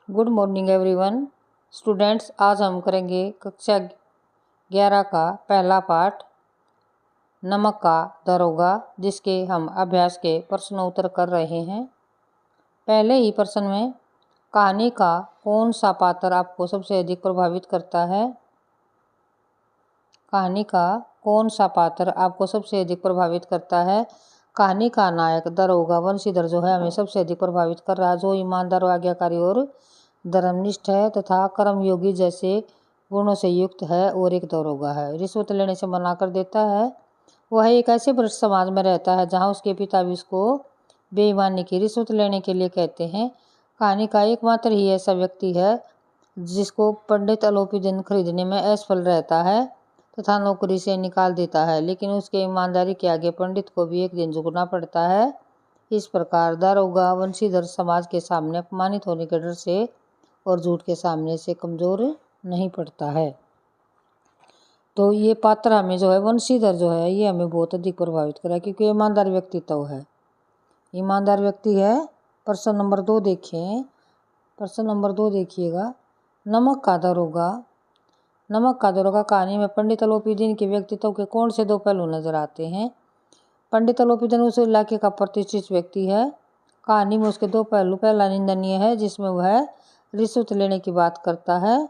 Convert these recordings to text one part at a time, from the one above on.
Good morning everyone. Students, आज हम करेंगे कक्षा 11 का पहला पाठ नमक का दरोगा, जिसके हम अभ्यास के प्रश्न उत्तर कर रहे हैं। पहले ही प्रश्न में कहानी का कौन सा पात्र आपको सबसे अधिक प्रभावित करता है? कहानी का कौन सा पात्र आपको सबसे अधिक प्रभावित करता है? कहानी का नायक दरोगा वंशीधर जो है हमें सबसे अधिक प्रभावित कर रहा है, जो ईमानदार, आज्ञाकारी और धर्मनिष्ठ है तथा कर्मयोगी जैसे गुणों से युक्त है और एक दरोगा है। रिश्वत लेने से मना कर देता है। वह एक ऐसे भ्रष्ट समाज में रहता है जहां उसके पिता भी उसको बेईमानी की रिश्वत लेने के लिए कहते हैं। कहानी का एकमात्र ही ऐसा व्यक्ति है जिसको पंडित अलोपीदीन खरीदने में असफल रहता है तथा नौकरी से निकाल देता है, लेकिन उसके ईमानदारी के आगे पंडित को भी एक दिन झुकना पड़ता है। इस प्रकार दरोगा वंशीधर समाज के सामने अपमानित होने के डर से और झूठ के सामने से कमजोर नहीं पड़ता है। तो ये पात्र हमें जो है वंशीधर जो है ये हमें बहुत अधिक प्रभावित करा, क्योंकि ईमानदार व्यक्तित्व है, ईमानदार व्यक्ति है। प्रश्न नंबर 2 देखें। प्रश्न नंबर 2 देखिएगा। नमक का दरोगा। नमक का दरोगा कहानी में पंडित अलोपीदीन के व्यक्तित्व के कौन से दो पहलू नजर आते हैं? पंडित अलोपीदीन उस इलाके का प्रतिष्ठित व्यक्ति है। कहानी में उसके दो पहलू, पहला निंदनीय है जिसमें वह रिश्वत लेने की बात करता है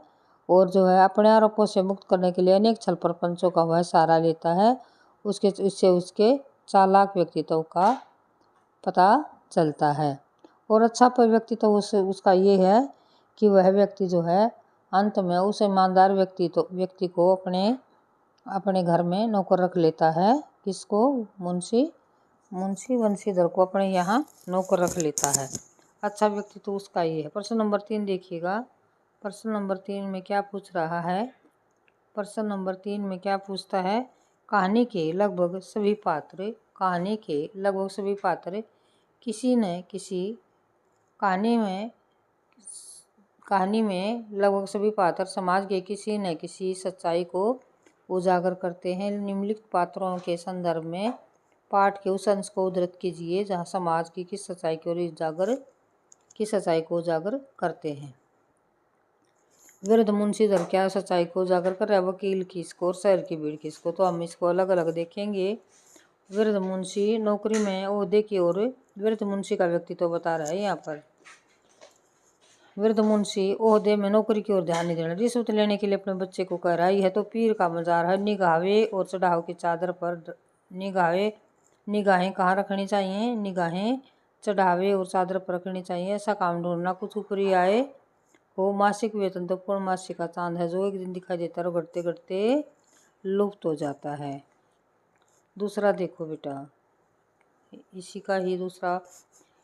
और जो है अपने आरोपों से मुक्त करने के लिए अनेक छल प्रपंचों का वह सहारा लेता है। इससे उसके चालाक व्यक्तित्व का पता चलता है। और अच्छा व्यक्तित्व उसका ये है कि वह व्यक्ति जो है अंत में उस ईमानदार व्यक्ति को अपने घर में नौकर रख लेता है। किसको? मुंशी वंशीधर को अपने यहाँ नौकर रख लेता है। अच्छा व्यक्तित्व उसका ये है। प्रश्न नंबर 3 देखिएगा। प्रश्न नंबर 3 में क्या पूछ रहा है? प्रश्न नंबर 3 में क्या पूछता है? कहानी के लगभग सभी पात्र कहानी में लगभग सभी पात्र समाज के किसी न किसी सच्चाई को उजागर करते हैं। निम्नलिखित पात्रों के संदर्भ में पाठ के उस अंश को उद्धृत कीजिए जहां समाज की किस सच्चाई को उजागर करते हैं। वृद्ध मुंशीधर क्या सच्चाई को उजागर कर रहा है? वकील किसको और शहर की भीड़ किसको? तो हम इसको अलग अलग देखेंगे। वृद्ध मुंशी नौकरी में ओहदे की ओर वृद्ध मुंशी का व्यक्तित्व बता रहा है। यहाँ पर वृद्ध मुंशी ओहदे में नौकरी की ओर ध्यान नहीं देना, रिश्वत लेने के लिए अपने बच्चे को कह रहा है। यह तो पीर का मजार है। निगाहे और चढ़ाव की चादर पर निगाहें कहाँ रखनी चाहिए? निगाहें चढ़ावे और चादर पर रखनी चाहिए। ऐसा काम ढूंढना कुछ ऊपरी आए हो। मासिक वेतन तो पूर्णमासी का चांद है जो एक दिन दिखाई देता है और घटते घटते लुप्त हो जाता है। दूसरा देखो बेटा, इसी का ही दूसरा।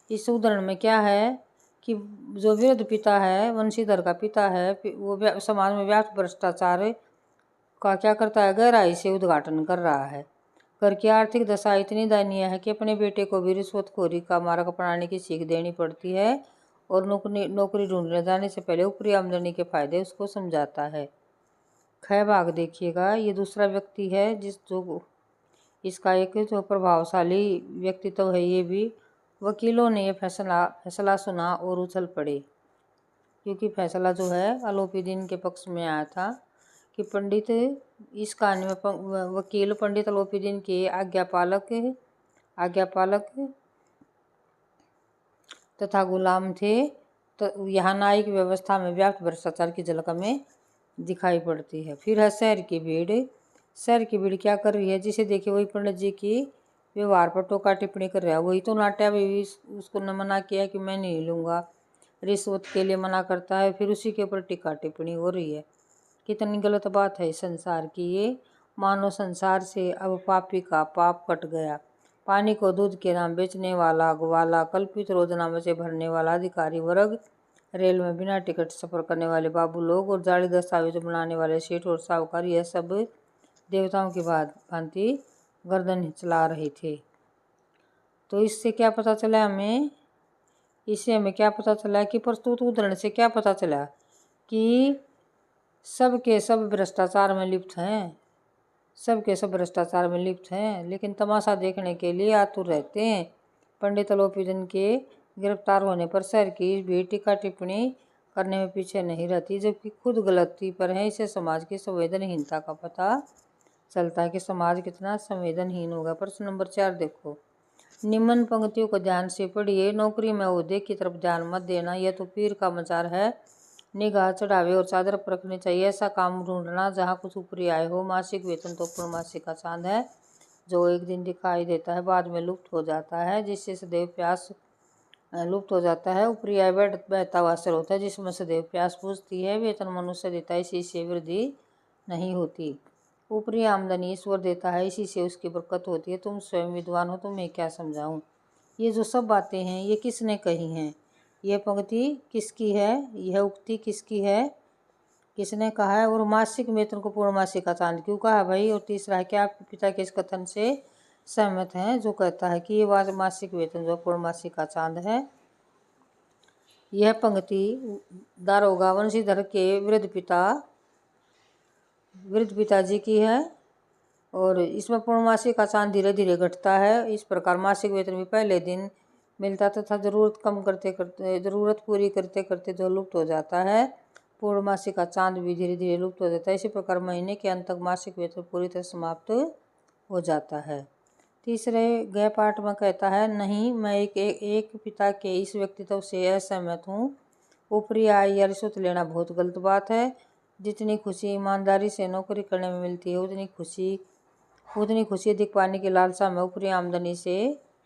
इस उदाहरण में क्या है कि जो वृद्ध पिता है, वंशीधर का पिता है, वो समाज में व्याप्त भ्रष्टाचार का क्या करता है? गहराई से उद्घाटन कर रहा है। घर की आर्थिक दशा इतनी दयनीय है कि अपने बेटे को भी रिश्वतखोरी का मार्ग अपनाने की सीख देनी पड़ती है और नौकरी ढूंढने जाने से पहले ऊपरी आमदनी के फायदे उसको समझाता है। ख भाग देखिएगा। ये दूसरा व्यक्ति है इसका एक जो प्रभावशाली व्यक्तित्व है। ये भी वकीलों ने यह फैसला सुना और उछल पड़े, क्योंकि फैसला जो है अलोपीदीन के पक्ष में आया था कि इस कहानी में वकील पंडित अलोपीदीन के आज्ञापालक तथा गुलाम थे। तो यहाँ न्यायिक व्यवस्था में व्याप्त भ्रष्टाचार की झलक हमें दिखाई पड़ती है। फिर है शहर की भीड़। शहर की भीड़ क्या कर रही है? जिसे देखिए वही पंडित जी की व्यवहार पर टोका टिप्पणी कर रहा है। वही तो नाट्या भी उसको न मना किया कि मैं नहीं लूँगा, रिश्वत के लिए मना करता है, फिर उसी के ऊपर टिक्का टिप्पणी हो रही है। कितनी गलत बात है संसार की ये। मानो संसार से अब पापी का पाप कट गया। पानी को दूध के नाम बेचने वाला ग्वाला, कल्पित रोजनामे से भरने वाला अधिकारी वर्ग, रेल में बिना टिकट सफर करने वाले बाबू लोग और जाली दस्तावेज बनाने वाले सेठ और साहूकार, यह सब देवताओं की भांति गर्दन हिचला रहे थे। तो इससे क्या पता चला हमें? इससे हमें क्या पता चला कि प्रस्तुत उदाहरण से क्या पता चला कि सब के सब भ्रष्टाचार में लिप्त हैं। सब के सब भ्रष्टाचार में लिप्त हैं, लेकिन तमाशा देखने के लिए आतुर रहते हैं। पंडित अलोपीदीन के गिरफ्तार होने पर शहर की भीड़ टीका टिप्पणी करने में पीछे नहीं रहती, जबकि खुद गलती पर है। इससे समाज की संवेदनहीनता का पता चलता है कि समाज कितना संवेदनहीन होगा। प्रश्न नंबर 4 देखो, निम्न पंक्तियों को ध्यान से पढ़िए। नौकरी में ओहदे की तरफ ध्यान मत देना, यह तो पीर का मजार है। निगाह चढ़ावे और चादर पर रखनी चाहिए, ऐसा काम ढूंढना जहाँ कुछ ऊपरी आय हो। मासिक वेतन तो पूर्णमासिक का चांद है, जो एक दिन दिखाई देता है, बाद में लुप्त हो जाता है, जिससे सदैव प्यास लुप्त हो जाता है। ऊपरी आय बहता हुआ असर होता है, जिसमें सदैव प्यास बुझती है। वेतन मनुष्य देता है, इसी से वृद्धि नहीं होती। ऊपरी आमदनी ईश्वर देता है, इसी से उसकी बरकत होती है। तुम स्वयं विद्वान हो, तुम्हें क्या समझाऊं। ये जो सब बातें हैं ये किसने कही हैं? यह पंक्ति किसकी है? यह उक्ति किसकी है? किसने कहा है? और मासिक वेतन को पूर्णमासिक का चांद क्यों कहा भाई? और तीसरा है, क्या आपके पिता के इस कथन से सहमत हैं जो कहता है कि ये मासिक वेतन जो पूर्णमासिक का चांद है? यह पंक्ति दारोगा वंशीधर के वृद्ध पिताजी की है, और इसमें पूर्णमासिक का चांद धीरे धीरे घटता है। इस प्रकार मासिक वेतन भी पहले दिन मिलता तथा जरूरत पूरी करते करते जो लुप्त हो जाता है, पूर्णमासिक का चांद भी धीरे धीरे लुप्त हो जाता है। इसी प्रकार महीने के अंत तक मासिक वेतन पूरी तरह समाप्त हो जाता है। तीसरे गृह पाठ में कहता है, नहीं, मैं एक पिता के इस व्यक्तित्व से असहमत हूँ। ऊपरी आय या रिश्वत लेना बहुत गलत बात है। जितनी खुशी ईमानदारी से नौकरी करने में मिलती है, उतनी खुशी अधिक पाने की लालसा में ऊपरी आमदनी से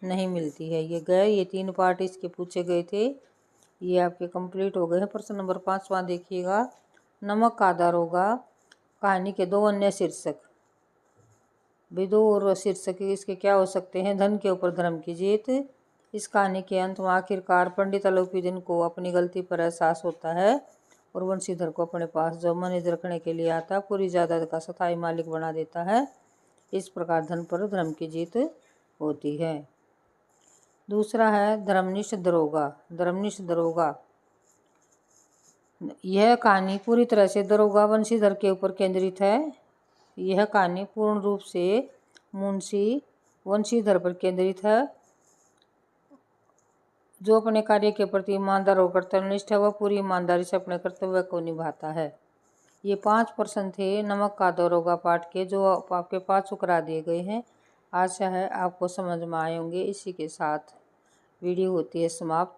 नहीं मिलती है। ये 3 पार्ट इसके पूछे गए थे, ये आपके कंप्लीट हो गए हैं। प्रश्न नंबर 5वां देखिएगा, नमक का दारोगा कहानी के 2 अन्य शीर्षक भी 2 और शीर्षक इसके क्या हो सकते हैं? धन के ऊपर धर्म की जीत। इस कहानी के अंत में आखिरकार पंडित अलोपीदीन को अपनी गलती पर एहसास होता है और वंशीधर को अपने पास जो मैनेज रखने के लिए आता है, पूरी जायदाद का स्थायी मालिक बना देता है। इस प्रकार धन पर धर्म की जीत होती है। दूसरा है धर्मनिष्ठ दरोगा। यह कहानी पूरी तरह से दरोगा वंशीधर के ऊपर केंद्रित है। यह कहानी पूर्ण रूप से मुंशी वंशीधर पर केंद्रित है, जो अपने कार्य के प्रति ईमानदार और कर्तव्यनिष्ठ है। वह पूरी ईमानदारी से अपने कर्तव्य को निभाता है। ये 5 प्रश्न थे नमक का दारोगा पाठ के, जो आपके पास करा दिए गए हैं। आशा है आपको समझ में आए होंगे। इसी के साथ वीडियो होती है समाप्त।